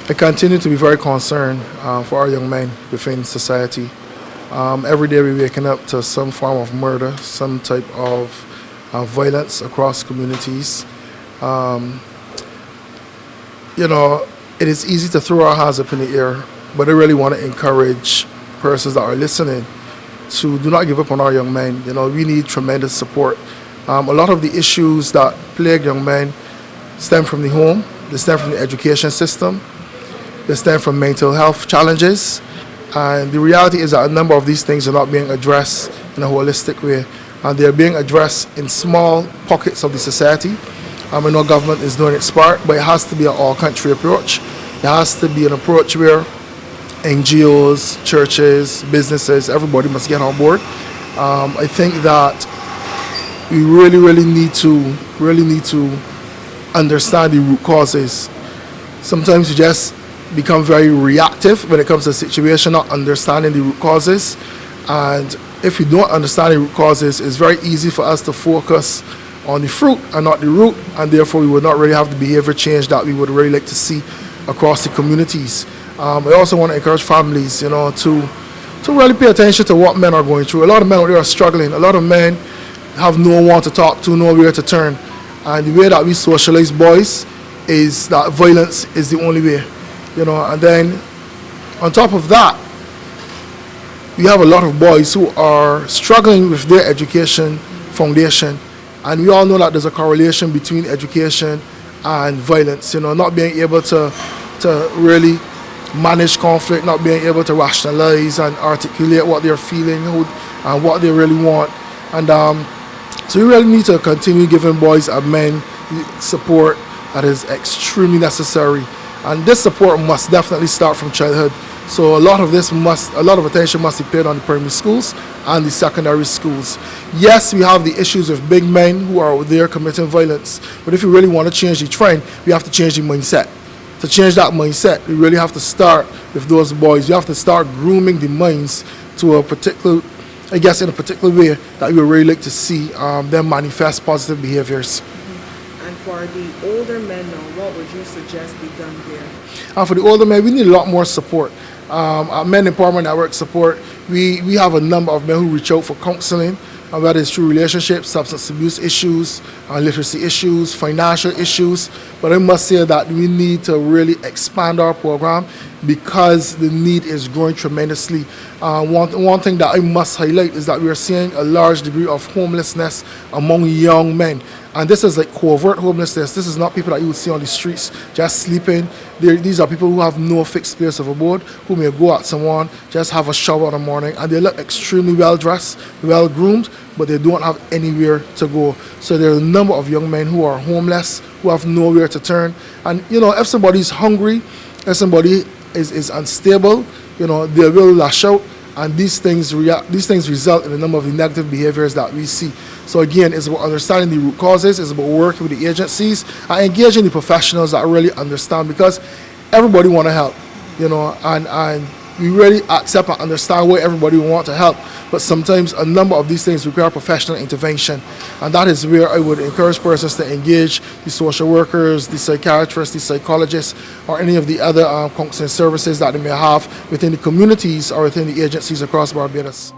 I continue to be very concerned for our young men within society. Every day we're waking up to some form of murder, some type of violence across communities. It is easy to throw our hands up in the air, but I really want to encourage persons that are listening to do not give up on our young men. We need tremendous support. A lot of the issues that plague young men stem from the home, they stem from the education system, they stem from mental health challenges, and the reality is that a number of these things are not being addressed in a holistic way, and they're being addressed in small pockets of the society. I know government is doing its part, but it has to be an all-country approach. It has to be an approach where NGOs, churches, businesses, everybody must get on board. I think that we really need to understand the root causes. Sometimes we just become very reactive when it comes to a situation, not understanding the root causes. And if we don't understand the root causes, it's very easy for us to focus on the fruit and not the root, and therefore we would not really have the behavior change that we would really like to see across the communities. I also want to encourage families, to really pay attention to what men are going through. A lot of men out there are struggling. A lot of men have no one to talk to, nowhere to turn. And the way that we socialize boys is that violence is the only way, And then on top of that, we have a lot of boys who are struggling with their education foundation. And we all know that there's a correlation between education and violence, not being able to really manage conflict, not being able to rationalize and articulate what they're feeling and what they really want. And so we really need to continue giving boys and men support that is extremely necessary. And this support must definitely start from childhood. So a lot of attention must be paid on the primary schools and the secondary schools. Yes, we have the issues of big men who are there committing violence, but if we really want to change the trend, we have to change the mindset. To change that mindset, we really have to start with those boys. We have to start grooming the minds to in a particular way that we would really like to see them manifest positive behaviors. And for the older men now, what would you suggest be done there? And for the older men, we need a lot more support. Our Men Empowerment Network support, we have a number of men who reach out for counseling, whether it's through relationships, substance abuse issues, literacy issues, financial issues. But I must say that we need to really expand our program because the need is growing tremendously. One thing that I must highlight is that we are seeing a large degree of homelessness among young men. And this is like covert homelessness. This is not people that you would see on the streets just sleeping. These are people who have no fixed place of abode, who may go out someone, just have a shower in the morning, and they look extremely well dressed, well groomed, but they don't have anywhere to go. So there are a number of young men who are homeless, who have nowhere to turn. And if somebody's hungry, if somebody is unstable, they will lash out. And these things result in a number of the negative behaviors that we see. So again, it's about understanding the root causes, it's about working with the agencies and engaging the professionals that really understand, because everybody want to help, and we really accept and understand why everybody want to help. But sometimes a number of these things require professional intervention, and that is where I would encourage persons to engage the social workers, the psychiatrists, the psychologists, or any of the other counseling services that they may have within the communities or within the agencies across Barbados.